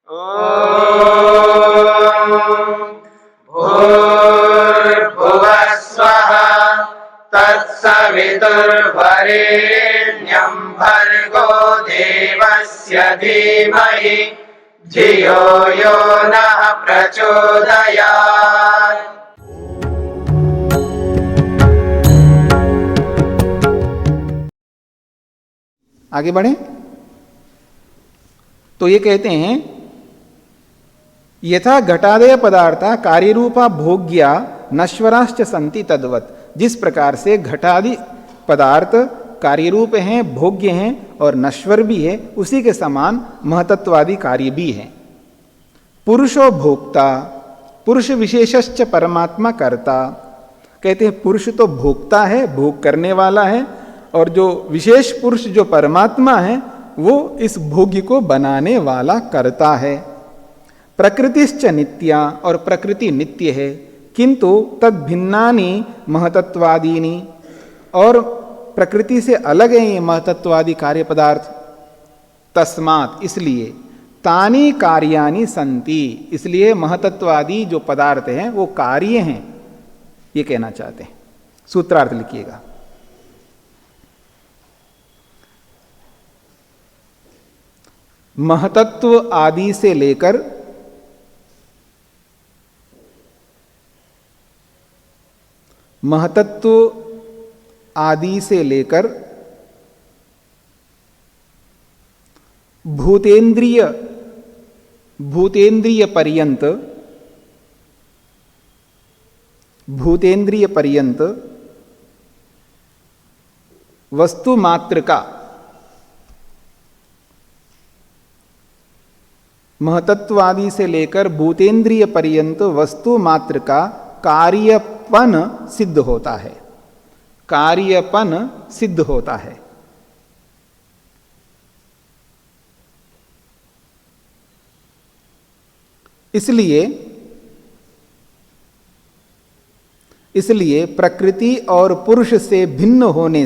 भूर्भुवः स्वः तत्सवितुर्वरेण्यं भर्गो देवस्य धीमहि धियो यो नः प्रचोदयात्। आगे बढ़े तो ये कहते हैं यथा घटादय पदार्था कार्यरूपा भोग्या नश्वराश्च संति तद्वत। जिस प्रकार से घटादि पदार्थ कार्यरूप हैं, भोग्य हैं और नश्वर भी है, उसी के समान महतत्वादि कार्य भी हैं। पुरुषो भोक्ता, पुरुष विशेषश्च परमात्मा कर्ता। कहते हैं पुरुष तो भोक्ता है, भोग करने वाला है, और जो विशेष पुरुष जो परमात्मा है वो इस भोग्य को बनाने वाला करता है। प्रकृतिश्च नित्या, और प्रकृति नित्य है, किंतु तद भिन्नानि महतत्वादीनि, और प्रकृति से अलग है ये महतत्वादि कार्य पदार्थ। तस्मात्, इसलिए तानि कार्यानि संति, इसलिए महतत्वादि जो पदार्थ हैं वो कार्य हैं, ये कहना चाहते हैं। सूत्रार्थ लिखिएगा। महतत्व आदि से लेकर महतत्व आदि से लेकर भूतेंद्रिय पर्यंत वस्तु मात्र का, महतत्वादि से लेकर भूतेंद्रिय पर्यंत वस्तु मात्र का कार्यपन सिद्ध होता है। कार्यपन सिद्ध होता है। इसलिए प्रकृति और पुरुष से भिन्न होने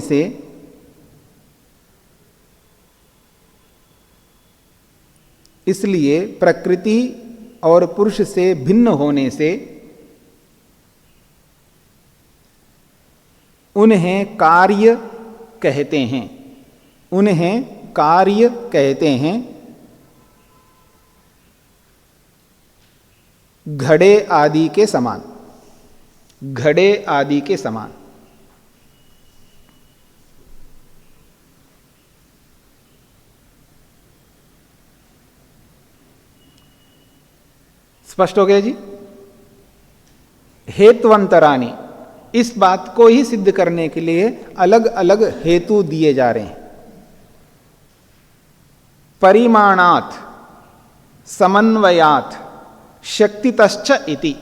से उन्हें कार्य कहते हैं। घड़े आदि के समान। स्पष्ट हो गया जी। हेत्वंतरानी, इस बात को ही सिद्ध करने के लिए अलग अलग हेतु दिए जा रहे हैं। परिमाणात्, समन्वयात्, शक्तितश्च इति,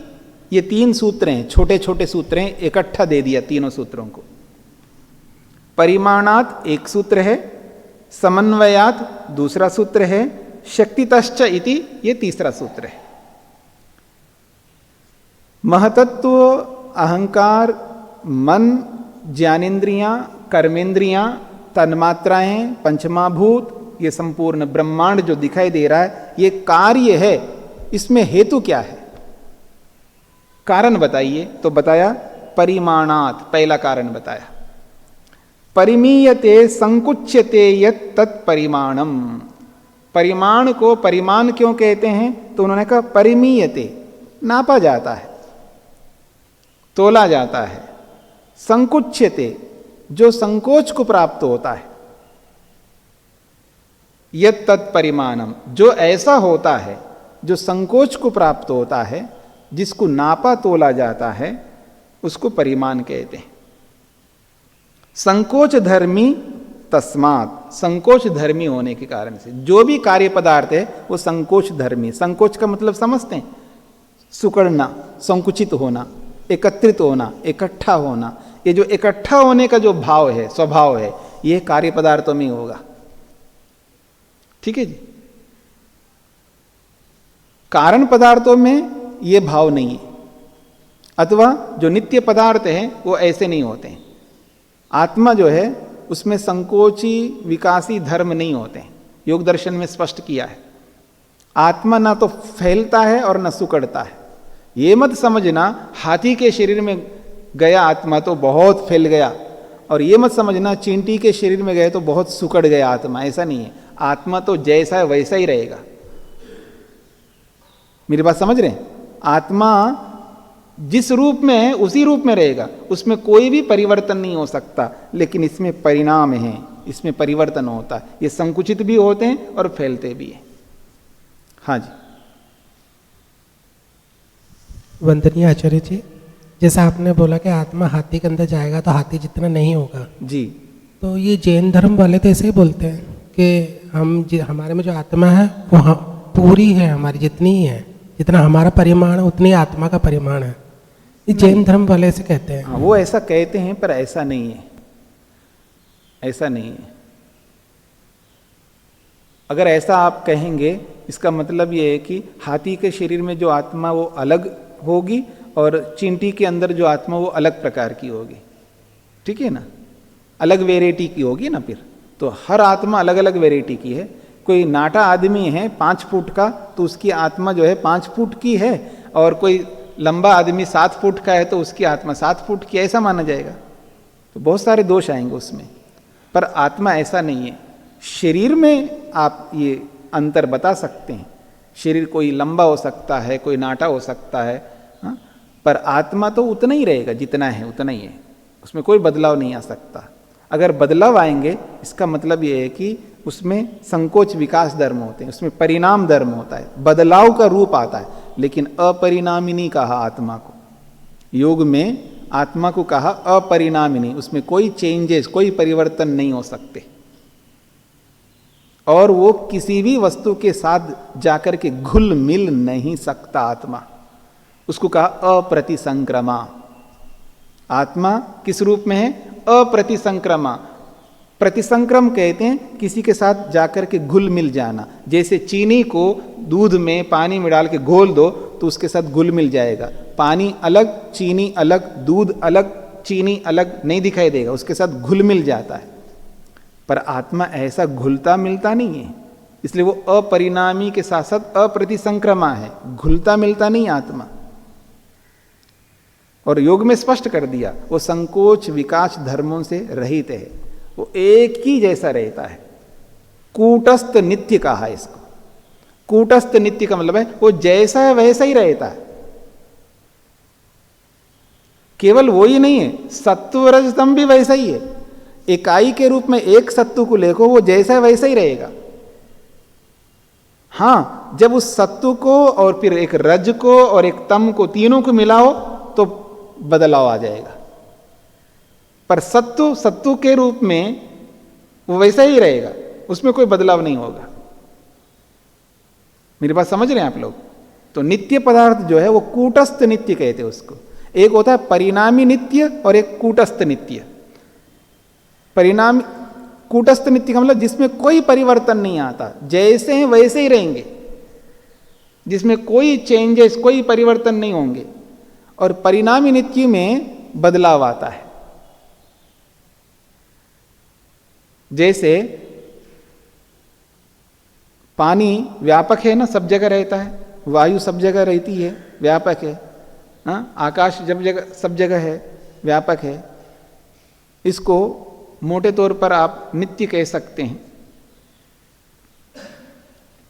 ये 3 सूत्र हैं, छोटे छोटे सूत्र हैं, इकट्ठा दे दिया तीनों सूत्रों को। परिमाणात् एक सूत्र है, समन्वयात् दूसरा सूत्र है, शक्तितश्च इति ये तीसरा सूत्र है। महतत्व, अहंकार, मन, ज्ञानेन्द्रियां, कर्मेंद्रियां, तन्मात्राएं, पंचमाभूत, ये संपूर्ण ब्रह्मांड जो दिखाई दे रहा है ये कार्य है। इसमें हेतु क्या है? कारण बताइए। तो बताया परिमाणात्, पहला कारण बताया। परिमीयते संकुच्यते यत् तत्परिमाणम। परिमाण को परिमाण क्यों कहते हैं? तो उन्होंने कहा परिमीयते, नापा जाता है, तोला जाता है। संकुच्यते, जो संकोच को प्राप्त होता है। यत् तत्परिमाणम, जो ऐसा होता है, जो संकोच को प्राप्त होता है, जिसको नापा तोला जाता है, उसको परिमाण कहते हैं। संकोच धर्मी तस्मात्, संकोच धर्मी होने के कारण से जो भी कार्य पदार्थ है वो संकोच धर्मी। संकोच का मतलब समझते हैं? सुकड़ना, संकुचित होना, एकत्रित होना, इकट्ठा होना। ये जो इकट्ठा होने का जो भाव है, स्वभाव है, ये कार्य पदार्थों में होगा। ठीक है जी। कारण पदार्थों में ये भाव नहीं है, अथवा जो नित्य पदार्थ हैं वो ऐसे नहीं होते हैं। आत्मा जो है उसमें संकोची विकासी धर्म नहीं होते हैं, योग दर्शन में स्पष्ट किया है। आत्मा ना तो फैलता है और न सिकुड़ता है। ये मत समझना हाथी के शरीर में गया आत्मा तो बहुत फैल गया, और ये मत समझना चींटी के शरीर में गए तो बहुत सिकुड़ गया आत्मा। ऐसा नहीं है, आत्मा तो जैसा है वैसा ही रहेगा। मेरी बात समझ रहे हैं? आत्मा जिस रूप में है उसी रूप में रहेगा, उसमें कोई भी परिवर्तन नहीं हो सकता। लेकिन इसमें परिणाम है, इसमें परिवर्तन होता है। ये संकुचित भी होते हैं और फैलते भी हैं। हाँ जी। वंदनीय आचार्य जी, जैसा आपने बोला कि आत्मा हाथी के अंदर जाएगा तो हाथी जितना नहीं होगा जी, तो ये जैन धर्म वाले तो ऐसे ही बोलते हैं कि हमारे में जो आत्मा है वो पूरी है, हमारी जितनी ही है, जितना हमारा परिमाण है उतनी आत्मा का परिमाण है। ये जैन धर्म वाले ऐसे कहते हैं। हाँ, वो ऐसा कहते हैं, पर ऐसा नहीं है, ऐसा नहीं है। अगर ऐसा आप कहेंगे, इसका मतलब ये है कि हाथी के शरीर में जो आत्मा वो अलग होगी और चींटी के अंदर जो आत्मा वो अलग प्रकार की होगी। ठीक है ना, अलग वेराइटी की होगी ना। फिर तो हर आत्मा अलग अलग वेराइटी की है। कोई नाटा आदमी है 5 फुट का तो उसकी आत्मा जो है 5 फुट की है, और कोई लंबा आदमी 7 फुट का है तो उसकी आत्मा 7 फुट की, ऐसा माना जाएगा। तो बहुत सारे दोष आएंगे उसमें। पर आत्मा ऐसा नहीं है। शरीर में आप ये अंतर बता सकते हैं, शरीर कोई लंबा हो सकता है, कोई नाटा हो सकता है, हाँ? पर आत्मा तो उतना ही रहेगा, जितना है उतना ही है, उसमें कोई बदलाव नहीं आ सकता। अगर बदलाव आएंगे इसका मतलब ये है कि उसमें संकोच विकास धर्म होते हैं, उसमें परिणाम धर्म होता है, बदलाव का रूप आता है। लेकिन अपरिणामिनी कहा आत्मा को, योग में आत्मा को कहा अपरिणामिनी, उसमें कोई चेंजेस, कोई परिवर्तन नहीं हो सकते, और वो किसी भी वस्तु के साथ जाकर के घुल मिल नहीं सकता आत्मा। उसको कहा अप्रतिसंक्रमा। आत्मा किस रूप में है? अप्रतिसंक्रमा। प्रतिसंक्रम कहते हैं किसी के साथ जाकर के घुल मिल जाना। जैसे चीनी को दूध में पानी में डाल के घोल दो तो उसके साथ घुल मिल जाएगा। पानी अलग, चीनी अलग, दूध अलग, चीनी अलग नहीं दिखाई देगा, उसके साथ घुल मिल जाता है। पर आत्मा ऐसा घुलता मिलता नहीं है, इसलिए वो अपरिणामी के साथ साथ अप्रतिसंक्रमा है, घुलता मिलता नहीं आत्मा। और योग में स्पष्ट कर दिया, वो संकोच विकास धर्मों से रहित है, वो एक ही जैसा रहता है। कूटस्थ नित्य कहा है इसको। कूटस्थ नित्य का मतलब है वो जैसा है वैसा ही रहता है। केवल वो ही नहीं है, सत्व रजतम भी वैसा ही है। इकाई के रूप में एक सत्तू को लेको, वो जैसा है वैसा ही रहेगा। हां, जब उस सत्तू को और फिर एक रज को और एक तम को, तीनों को मिलाओ तो बदलाव आ जाएगा। पर सत्तू के रूप में वो वैसा ही रहेगा, उसमें कोई बदलाव नहीं होगा। मेरी बात समझ रहे हैं आप लोग? तो नित्य पदार्थ जो है वो कूटस्थ नित्य कहते हैं उसको। एक होता है परिणामी नित्य और एक कूटस्थ नित्य। परिणाम कूटस्थ नित्य का मतलब जिसमें कोई परिवर्तन नहीं आता, जैसे हैं वैसे ही रहेंगे, जिसमें कोई चेंजेस, कोई परिवर्तन नहीं होंगे। और परिणामी नित्य में बदलाव आता है। जैसे पानी व्यापक है ना, सब जगह रहता है, वायु सब जगह रहती है, व्यापक है। हाँ, आकाश जब जगह, सब जगह है, व्यापक है। इसको मोटे तौर पर आप नित्य कह सकते हैं।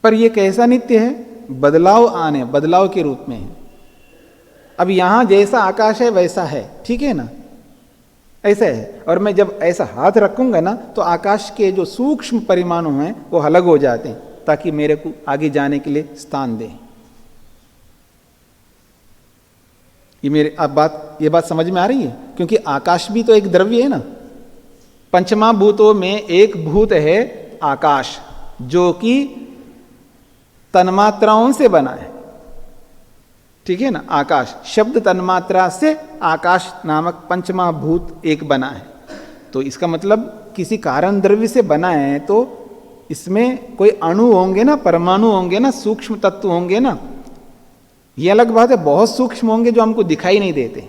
पर यह कैसा नित्य है? बदलाव आने, बदलाव के रूप में है। अब यहां जैसा आकाश है वैसा है, ठीक है ना, ऐसा है। और मैं जब ऐसा हाथ रखूंगा ना तो आकाश के जो सूक्ष्म परिमाणु हैं वो अलग हो जाते हैं, ताकि मेरे को आगे जाने के लिए स्थान दें। ये बात समझ में आ रही है? क्योंकि आकाश भी तो एक द्रव्य है ना। पंचमा भूतों में एक भूत है आकाश, जो कि तन्मात्राओं से बना है, ठीक है ना। आकाश शब्द तन्मात्रा से आकाश नामक पंचमा भूत एक बना है। तो इसका मतलब किसी कारण द्रव्य से बना है, तो इसमें कोई अणु होंगे ना, परमाणु होंगे ना, सूक्ष्म तत्व होंगे ना। ये अलग बात है, बहुत सूक्ष्म होंगे जो हमको दिखाई नहीं देते,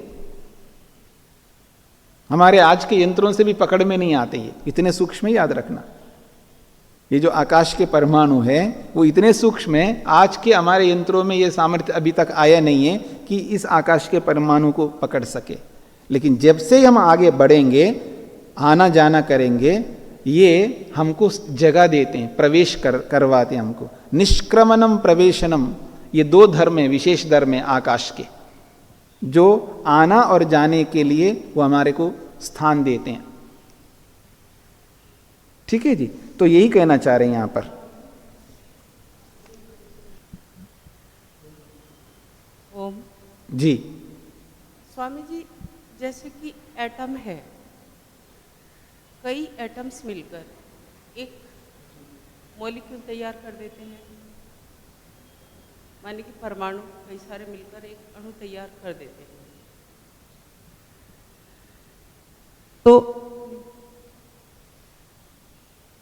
हमारे आज के यंत्रों से भी पकड़ में नहीं आते, ये इतने सूक्ष्म, याद रखना। ये जो आकाश के परमाणु है वो इतने सूक्ष्म है, आज के हमारे यंत्रों में ये सामर्थ्य अभी तक आया नहीं है कि इस आकाश के परमाणु को पकड़ सके। लेकिन जब से हम आगे बढ़ेंगे, आना जाना करेंगे, ये हमको जगह देते हैं, प्रवेश करवाते हैं हमको। निष्क्रमणम प्रवेशनम, ये दो धर्म है, विशेष धर्म है आकाश के, जो आना और जाने के लिए वो हमारे को स्थान देते हैं। ठीक है जी, तो यही कहना चाह रहे हैं यहां पर। ओम जी स्वामी जी, जैसे कि एटम है, कई एटम्स मिलकर एक मॉलिक्यूल तैयार कर देते हैं, माने कि परमाणु कई सारे मिलकर एक अणु तैयार कर देते हैं।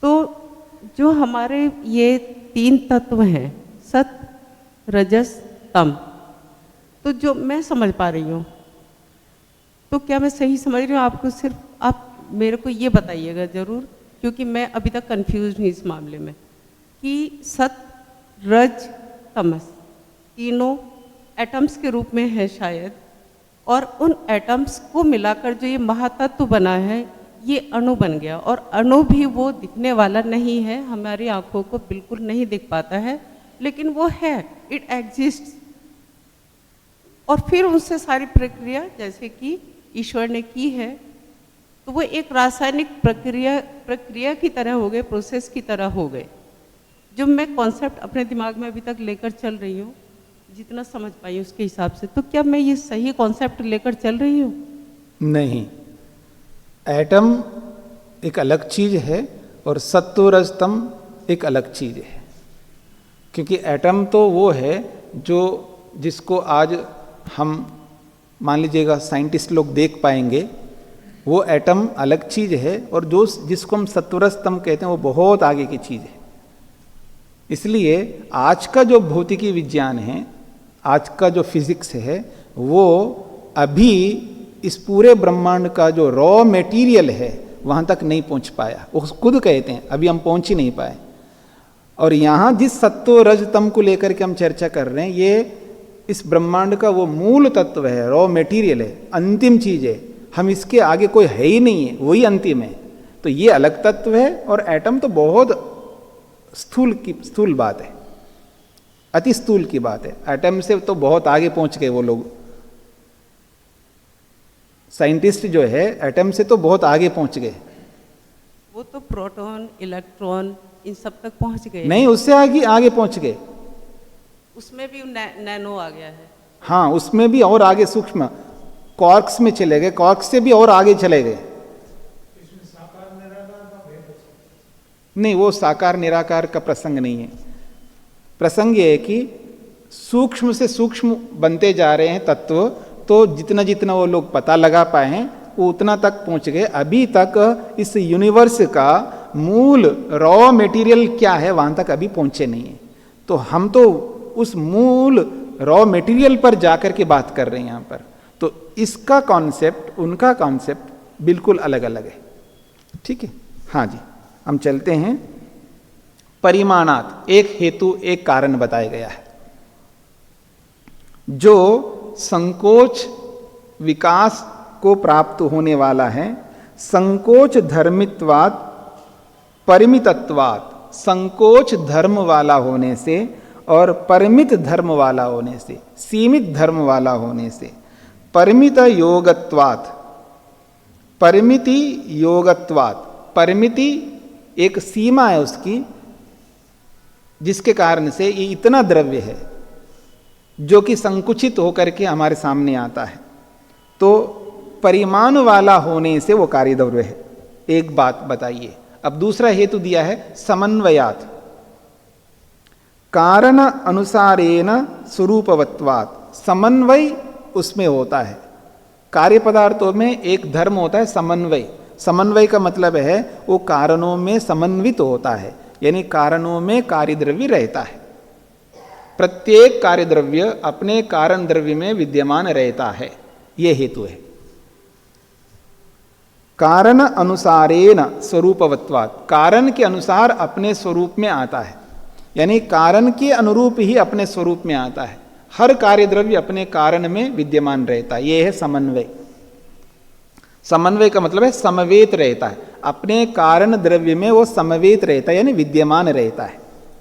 तो जो हमारे ये तीन तत्व हैं, सत, रजस, तम, तो जो मैं समझ पा रही हूँ, तो क्या मैं सही समझ रही हूँ? आपको सिर्फ आप मेरे को ये बताइएगा ज़रूर, क्योंकि मैं अभी तक कंफ्यूज हूँ इस मामले में कि सत, रज, तमस तीनों एटम्स के रूप में है शायद, और उन एटम्स को मिलाकर जो ये महातत्व बना है, ये अणु बन गया। और अणु भी वो दिखने वाला नहीं है, हमारी आंखों को बिल्कुल नहीं दिख पाता है, लेकिन वो है, इट एग्जिस्ट। और फिर उनसे सारी प्रक्रिया जैसे कि ईश्वर ने की है, तो वो एक रासायनिक प्रक्रिया की तरह हो गए, प्रोसेस की तरह हो गए। जो मैं कॉन्सेप्ट अपने दिमाग में अभी तक लेकर चल रही हूँ, जितना समझ पाई उसके हिसाब से, तो क्या मैं ये सही कॉन्सेप्ट लेकर चल रही हूँ? नहीं, एटम एक अलग चीज है और सत्व रज तम एक अलग चीज है। क्योंकि एटम तो वो है जो जिसको आज हम मान लीजिएगा साइंटिस्ट लोग देख पाएंगे, वो एटम अलग चीज है, और जो जिसको हम सत्वरज तम कहते हैं वो बहुत आगे की चीज है। इसलिए आज का जो भौतिकी विज्ञान है, आज का जो फिजिक्स है, वो अभी इस पूरे ब्रह्मांड का जो रॉ मटेरियल है वहां तक नहीं पहुंच पाया। वो खुद कहते हैं अभी हम पहुंच ही नहीं पाए। और यहां जिस सत्व रज तम को लेकर के हम चर्चा कर रहे हैं, ये इस ब्रह्मांड का वो मूल तत्व है, रॉ मटेरियल है, अंतिम चीज है। हम इसके आगे कोई है ही नहीं है, वही अंतिम है। तो ये अलग तत्व है, और एटम तो बहुत स्थूल बात है, अति स्थूल की बात है। एटम से तो बहुत आगे पहुंच गए वो लोग, साइंटिस्ट जो है एटम से तो बहुत आगे पहुंच गए। वो तो प्रोटॉन, इलेक्ट्रॉन इन सब तक पहुंच गए। नहीं, उससे आगे पहुंच गए। उसमें भी नैनो आ गया है। हाँ, उसमें भी और आगे सूक्ष्म क्वार्क्स में चले गए, क्वार्क्स से भी और आगे चले गए। नहीं, वो साकार निराकार का प्रसंग नहीं है। प्रसंग ये है कि सूक्ष्म से सूक्ष्म बनते जा रहे हैं तत्व, तो जितना जितना वो लोग पता लगा पाए हैं वो उतना तक पहुंच गए। अभी तक इस यूनिवर्स का मूल रॉ मटेरियल क्या है वहां तक अभी पहुंचे नहीं है। तो हम तो उस मूल रॉ मटेरियल पर जाकर के बात कर रहे हैं यहां पर। तो इसका कॉन्सेप्ट, उनका कॉन्सेप्ट बिल्कुल अलग अलग है। ठीक है, हाँ जी, हम चलते हैं। परिमाणात, एक हेतु एक कारण बताया गया है। जो संकोच विकास को प्राप्त होने वाला है, संकोच धर्मित्वात् परिमितत्वात्, संकोच धर्म वाला होने से और परिमित धर्म वाला होने से, सीमित धर्म वाला होने से, परिमित योगत्वात्, परिमिति योगत्वात्, परिमिति एक सीमा है उसकी, जिसके कारण से ये इतना द्रव्य है जो कि संकुचित होकर के हमारे सामने आता है। तो परिमाण वाला होने से वो कार्यद्रव्य है। एक बात बताइए। अब दूसरा हेतु दिया है समन्वयात्, कारण अनुसारेण स्वरूपवत्वात्। समन्वय उसमें होता है। कार्य पदार्थों में एक धर्म होता है समन्वय। समन्वय का मतलब है वो कारणों में समन्वित होता है, यानी कारणों में कार्यद्रव्य रहता है। प्रत्येक कार्यद्रव्य अपने कारण द्रव्य में विद्यमान रहता है, यह हेतु है। कारण अनुसारेण स्वरूपवत्वात्, कारण के अनुसार अपने स्वरूप में आता है, यानी कारण के अनुरूप ही अपने स्वरूप में आता है। हर कार्य द्रव्य अपने कारण में विद्यमान रहता है, यह है समन्वय। समन्वय का मतलब है समवेत रहता है, अपने कारण द्रव्य में वो समवेत रहता है, यानी विद्यमान रहता है।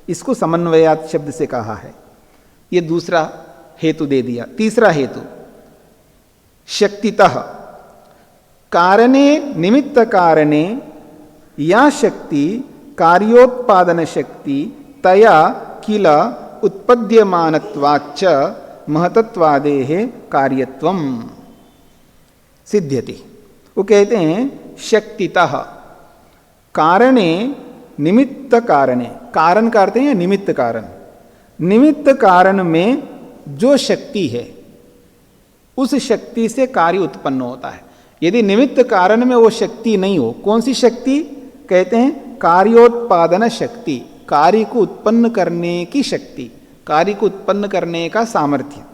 इसको समन्वयात शब्द से कहा है। ये दूसरा हेतु दे दिया। तीसरा हेतु, शक्तितः, कारणे निमित्त कारणे या शक्ति कार्योत्पादन शक्ति तया किल उत्पद्यमानत्वाच्च महतत्वादेः कार्यत्वम सिद्ध्यति। वो कहते हैं शक्तितः, कारणे निमित्त कारणे, कारण का अर्थ है निमित्त कारण, निमित्त कारण में जो शक्ति है उस शक्ति से कार्य उत्पन्न होता है। यदि निमित्त कारण में वो शक्ति नहीं हो, कौन सी शक्ति? कहते हैं कार्योत्पादन शक्ति, कार्य को उत्पन्न करने की शक्ति, कार्य को उत्पन्न करने का सामर्थ्य।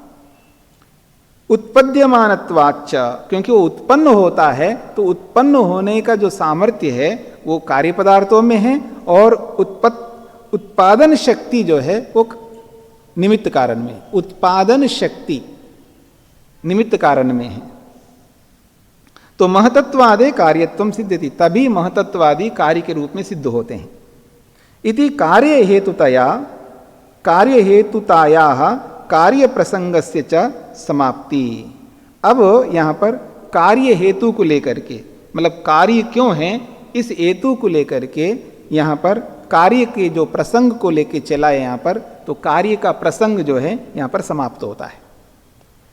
उत्पद्यमानत्वाच्च, क्योंकि वो उत्पन्न होता है तो उत्पन्न होने का जो सामर्थ्य है वो कार्य पदार्थों में है, और उत्पादन शक्ति जो है वो निमित्त कारण में, उत्पादन शक्ति निमित्त कारण में है। तो महतत्वादे कार्यत्वम सिद्ध्यति, तभी महतत्वादी कार्य के रूप में सिद्ध होते हैं। इति कार्य हेतुतया, कार्य हेतुतायाः कार्य प्रसंगस्य च समाप्ति। अब यहाँ पर कार्य हेतु को लेकर के, मतलब कार्य क्यों है इस हेतु को लेकर के यहाँ पर कार्य के जो प्रसंग को लेकर चला है यहाँ पर, तो कार्य का प्रसंग जो है यहाँ पर समाप्त होता है,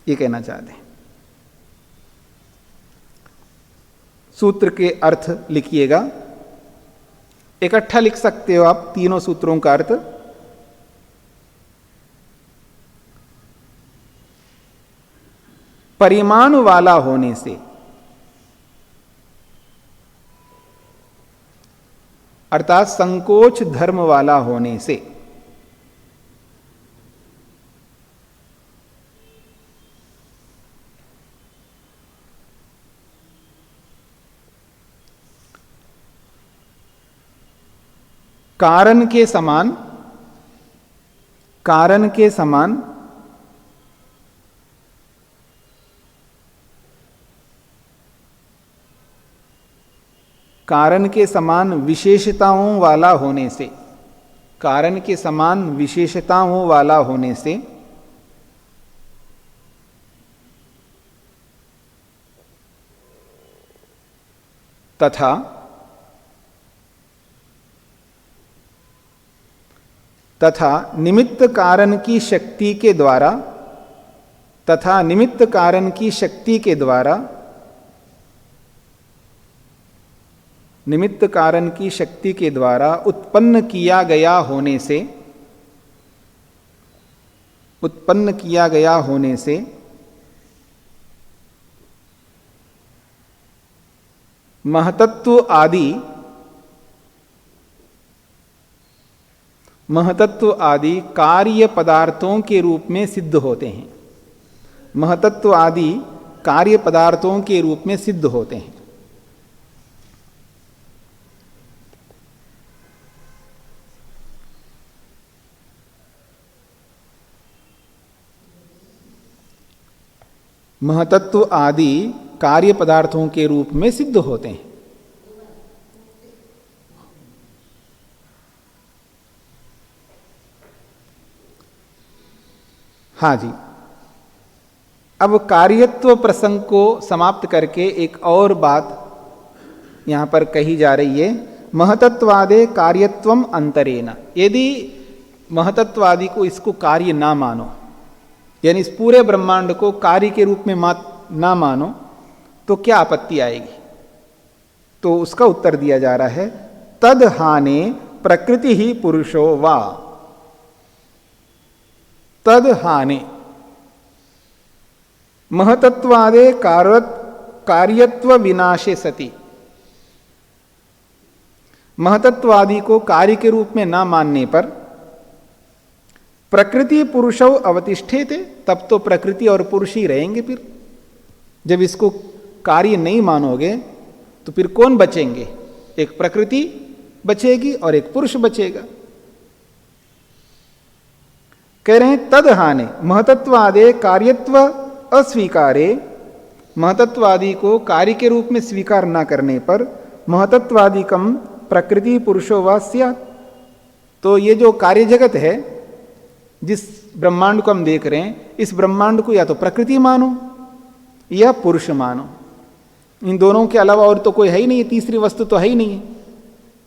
ये कहना चाहते हैं। सूत्र के अर्थ लिखिएगा, इकट्ठा लिख सकते हो आप तीनों सूत्रों का अर्थ। परिमाण वाला होने से, अर्थात संकोच धर्म वाला होने से, कारण के समान, कारण के समान कारण के समान विशेषताओं वाला होने से, कारण के समान विशेषताओं वाला होने से तथा निमित्त कारण की शक्ति के द्वारा, तथा निमित्त कारण की शक्ति के द्वारा, निमित्त कारण की शक्ति के द्वारा उत्पन्न किया गया होने से, उत्पन्न किया गया होने से महतत्व आदि, महतत्व आदि कार्य पदार्थों के रूप में सिद्ध होते हैं। महतत्व आदि कार्य पदार्थों के रूप में सिद्ध होते हैं। महतत्व आदि कार्य पदार्थों के रूप में सिद्ध होते हैं। हाँ जी, अब कार्यत्व प्रसंग को समाप्त करके एक और बात यहाँ पर कही जा रही है। महतत्वादे कार्यत्वम अंतरेण, यदि महतत्वादि को इसको कार्य ना मानो, यानी इस पूरे ब्रह्मांड को कार्य के रूप में ना मानो, तो क्या आपत्ति आएगी? तो उसका उत्तर दिया जा रहा है, तद हाने प्रकृति ही पुरुषो वा, तद हाने महतत्वादे कार्यत्व विनाशे सति, महतत्वादि को कार्य के रूप में ना मानने पर प्रकृति पुरुषौ अवतिष्ठे थे, तब तो प्रकृति और पुरुष ही रहेंगे। फिर जब इसको कार्य नहीं मानोगे तो फिर कौन बचेंगे? एक प्रकृति बचेगी और एक पुरुष बचेगा। कह रहे हैं तद हाने महतत्वादे कार्यत्व अस्वीकारे, महतत्वादि को कार्य के रूप में स्वीकार न करने पर महतत्वादिकम प्रकृति पुरुषो वा स्यात्। तो ये जो कार्य जगत है, जिस ब्रह्मांड को हम देख रहे हैं, इस ब्रह्मांड को या तो प्रकृति मानो या पुरुष मानो। इन दोनों के अलावा और तो कोई है ही नहीं, तीसरी वस्तु तो है ही नहीं है।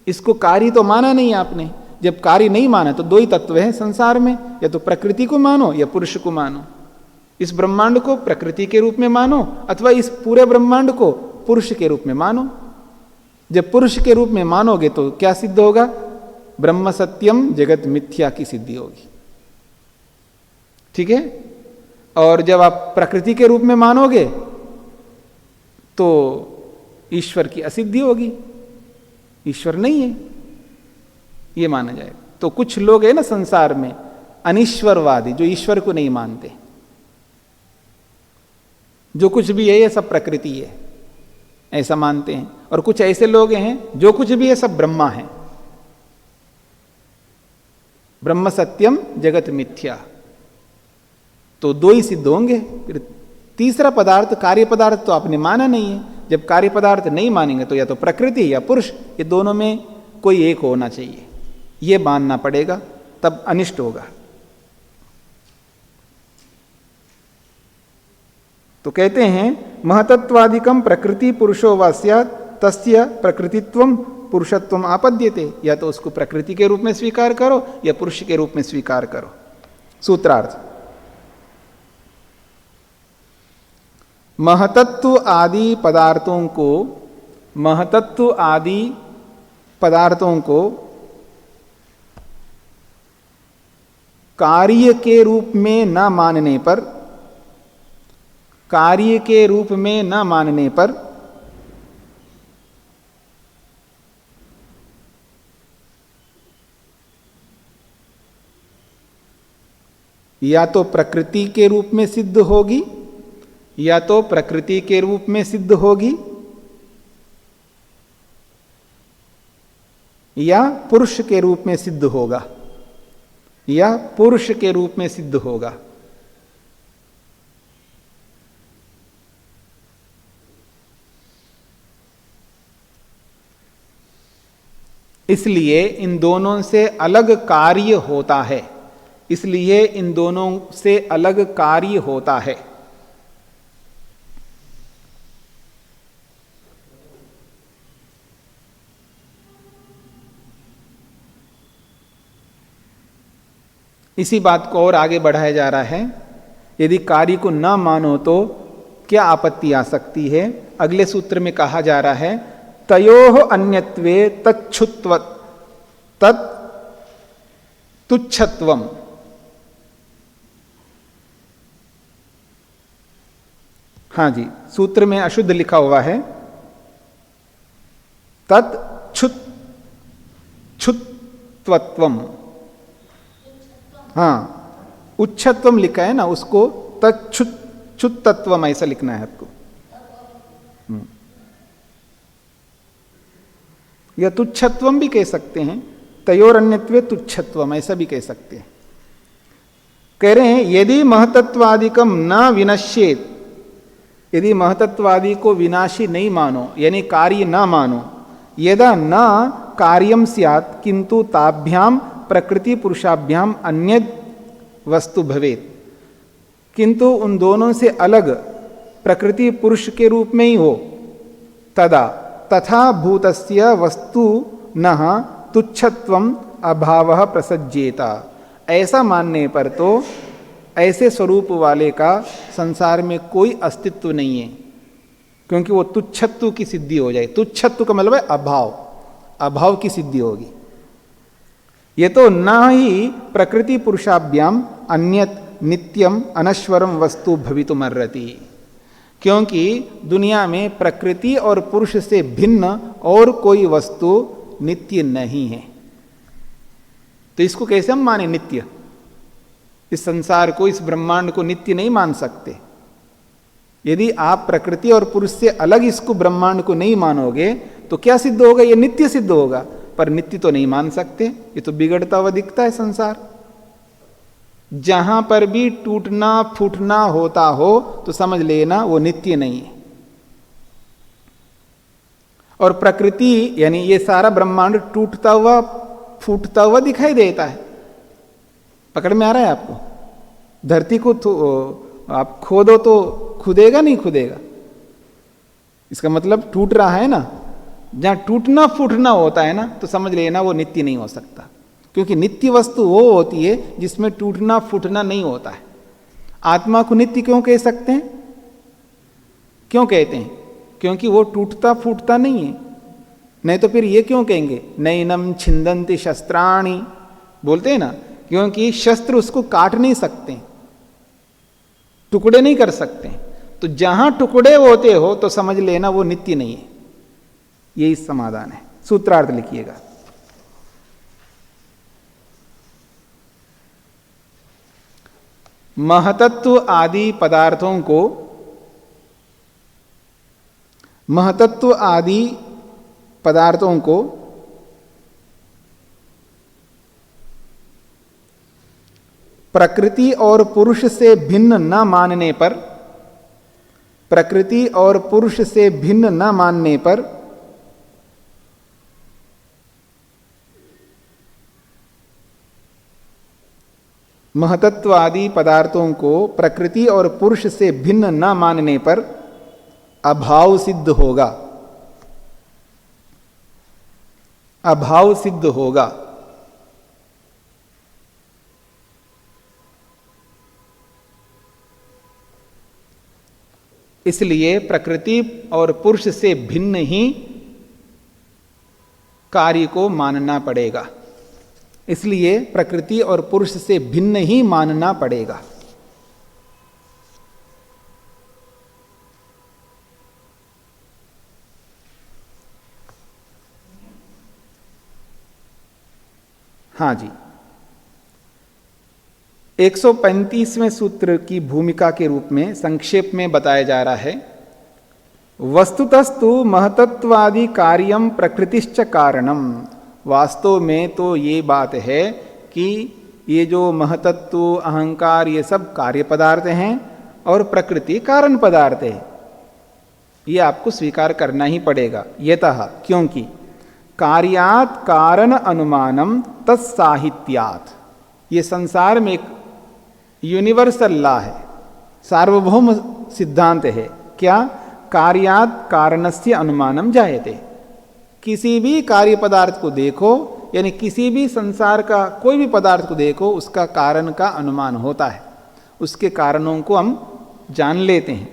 इसको कार्य तो माना नहीं आपने। जब कार्य नहीं माना तो दो ही तत्व हैं संसार में, या तो प्रकृति को मानो या पुरुष को मानो। इस ब्रह्मांड को प्रकृति के रूप में मानो अथवा इस पूरे ब्रह्मांड को पुरुष के रूप में मानो। जब पुरुष के रूप में मानोगे तो क्या सिद्ध होगा? ब्रह्म सत्यम जगत मिथ्या की सिद्धि होगी। ठीक है। और जब आप प्रकृति के रूप में मानोगे तो ईश्वर की असिद्धि होगी, ईश्वर नहीं है ये माना जाएगा। तो कुछ लोग है ना संसार में अनीश्वरवादी, जो ईश्वर को नहीं मानते, जो कुछ भी है ये सब प्रकृति है ऐसा मानते हैं। और कुछ ऐसे लोग हैं जो कुछ भी है सब ब्रह्मा है, ब्रह्म सत्यम जगत मिथ्या। तो दो ही सिद्ध होंगे। फिर तीसरा पदार्थ कार्य पदार्थ तो आपने माना नहीं है। जब कार्य पदार्थ नहीं मानेंगे तो या तो प्रकृति या पुरुष, ये दोनों में कोई एक होना चाहिए, ये मानना पड़ेगा, तब अनिष्ट होगा। तो कहते हैं महतत्वादिकम प्रकृति पुरुषो वा स्यात् तस्य प्रकृतित्वम पुरुषत्वम आपद्यते। या तो उसको प्रकृति के रूप में स्वीकार करो या पुरुष के रूप में स्वीकार करो। सूत्रार्थ, महतत्व आदि पदार्थों को, महतत्व आदि पदार्थों को कार्य के रूप में न मानने पर, कार्य के रूप में न मानने पर या तो प्रकृति के रूप में सिद्ध होगी, या तो प्रकृति के रूप में सिद्ध होगी, या पुरुष के रूप में सिद्ध होगा, या पुरुष के रूप में सिद्ध होगा। इसलिए इन दोनों से अलग कार्य होता है, इसलिए इन दोनों से अलग कार्य होता है। इसी बात को और आगे बढ़ाया जा रहा है। यदि कार्य को न मानो तो क्या आपत्ति आ सकती है? अगले सूत्र में कहा जा रहा है तयोः अन्यत्वे तच्छुत्व तत् तुच्छत्वम। हाँ जी, सूत्र में अशुद्ध लिखा हुआ है तच्छुत्वत्वम। हाँ, उच्छत्वम लिखा है ना, उसको तच्छुत्तत्वम ऐसा लिखना है आपको। या तुच्छत्वम भी कह सकते हैं, तयोरन्यत्वे तुच्छत्वम ऐसा भी कह सकते हैं। कह रहे हैं यदि महतत्वादिकम न विनश्येत, यदि महतत्वादि को विनाशी नहीं मानो, यानी कार्य न मानो, यदा न कार्यम स्यात् किंतु ताभ्याम प्रकृति पुरुषाभ्याम अन्य वस्तु भवेत, किंतु उन दोनों से अलग प्रकृति पुरुष के रूप में ही हो, तदा तथा भूतस्य वस्तु नः तुच्छत्वम अभावः प्रसज्येता। ऐसा मानने पर तो ऐसे स्वरूप वाले का संसार में कोई अस्तित्व नहीं है, क्योंकि वो तुच्छत्व की सिद्धि हो जाए। तुच्छत्व का मतलब है अभाव, अभाव की सिद्धि होगी। ये तो न ही प्रकृति पुरुषाभ्याम अन्यत नित्यम अनश्वरम वस्तु भवितुमर्हति, क्योंकि दुनिया में प्रकृति और पुरुष से भिन्न और कोई वस्तु नित्य नहीं है। तो इसको कैसे हम माने नित्य? इस संसार को, इस ब्रह्मांड को नित्य नहीं मान सकते। यदि आप प्रकृति और पुरुष से अलग इसको ब्रह्मांड को नहीं मानोगे तो क्या सिद्ध होगा? ये नित्य सिद्ध होगा। पर नित्य तो नहीं मान सकते, ये तो बिगड़ता हुआ दिखता है संसार। जहां पर भी टूटना फूटना होता हो तो समझ लेना वो नित्य नहीं है। और प्रकृति यानी ये सारा ब्रह्मांड टूटता हुआ फूटता हुआ दिखाई देता है। पकड़ में आ रहा है आपको? धरती को आप खोदो तो खुदेगा नहीं खुदेगा? इसका मतलब टूट रहा है ना। जहां टूटना फूटना होता है ना तो समझ लेना वो नित्य नहीं हो सकता, क्योंकि नित्य वस्तु वो होती है जिसमें टूटना फूटना नहीं होता है। आत्मा को नित्य क्यों कह सकते हैं? क्यों कहते हैं? क्योंकि वो टूटता फूटता नहीं है। नहीं तो फिर ये क्यों कहेंगे नैनम छिंदन्ति शस्त्राणि, बोलते हैं ना, क्योंकि शस्त्र उसको काट नहीं सकते, टुकड़े नहीं कर सकते। तो जहां टुकड़े होते हो तो समझ लेना वो नित्य नहीं है। यही समाधान है। सूत्रार्थ लिखिएगा। महतत्व आदि पदार्थों को, महतत्व आदि पदार्थों को प्रकृति और पुरुष से भिन्न न मानने पर, प्रकृति और पुरुष से भिन्न न मानने पर महतत्व आदि पदार्थों को प्रकृति और पुरुष से भिन्न न मानने पर अभाव सिद्ध होगा। अभाव सिद्ध होगा। इसलिए प्रकृति और पुरुष से भिन्न ही कार्य को मानना पड़ेगा। इसलिए प्रकृति और पुरुष से भिन्न ही मानना पड़ेगा। हाँ जी, 135वें सूत्र की भूमिका के रूप में संक्षेप में बताया जा रहा है, वस्तुतस्तु महतत्वादि कार्यम प्रकृतिश्च कारणम। वास्तव में तो ये बात है कि ये जो महतत्व अहंकार ये सब कार्य पदार्थ हैं और प्रकृति कारण पदार्थ है। ये आपको स्वीकार करना ही पड़ेगा यतः, क्योंकि कार्यात कारण अनुमानम तत्साहित्यात्। ये संसार में एक यूनिवर्सल लॉ है, सार्वभौम सिद्धांत है। क्या? कार्यात कारणस्य अनुमानम जायते। किसी भी कार्य पदार्थ को देखो, यानी किसी भी संसार का कोई भी पदार्थ को देखो, उसका कारण का अनुमान होता है, उसके कारणों को हम जान लेते हैं।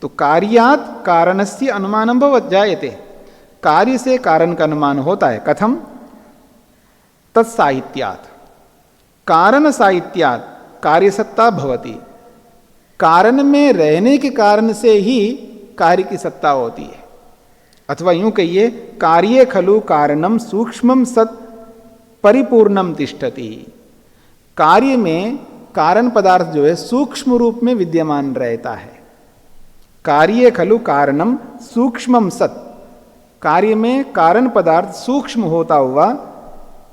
तो कार्यात कारणस्य अनुमानम भवत् जायते। कार्य से कारण का अनुमान होता है। कथम? तत्साहित्यात्। कारण साहित्यात् कार्य सत्ता भवति। कारण में रहने के कारण से ही कार्य की सत्ता होती है। अथवा यूं कहिए, कार्ये खलु कारणम सूक्ष्मम सत् परिपूर्णम तिष्ठति। कार्य में कारण पदार्थ जो है सूक्ष्म रूप में विद्यमान रहता है। कार्ये खलु कारणम सूक्ष्मम सत्। कार्य में कारण पदार्थ सूक्ष्म होता हुआ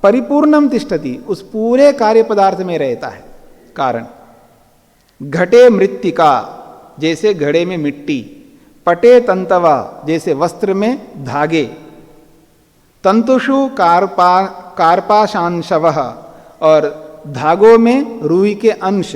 परिपूर्णम तिष्ठति, उस पूरे कार्य पदार्थ में रहता है कारण। घटे मृत्तिका, जैसे घड़े में मिट्टी। पटे तंतवा, जैसे वस्त्र में धागे। तंतुषु कार्पाशांशवः, और धागों में रुई के अंश।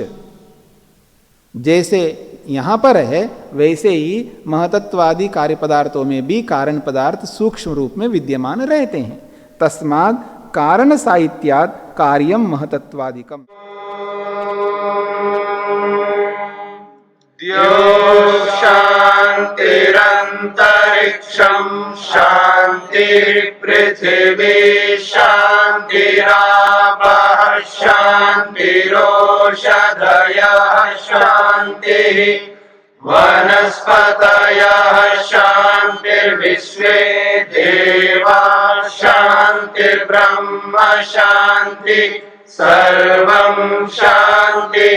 जैसे यहाँ पर है वैसे ही महतत्वादि कार्य पदार्थों में भी कारण पदार्थ सूक्ष्म रूप में विद्यमान रहते हैं। तस्मात् कारण साहित्यात् कार्यम महतत्वादिकम। शांतिरंतरिक्षं शांतिर्पृथिवी शांतिरापः शांतिरोषधयः शांतिः वनस्पतयः शांतिर्विश्वे देवाः शांतिर्ब्रह्म शांति सर्वं शांति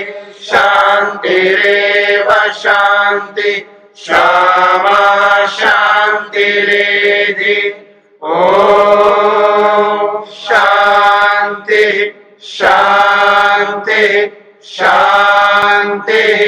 शांतिरेव शांति क्षमा शान्तिरेधि ॐ शान्ति शान्ति शान्तिः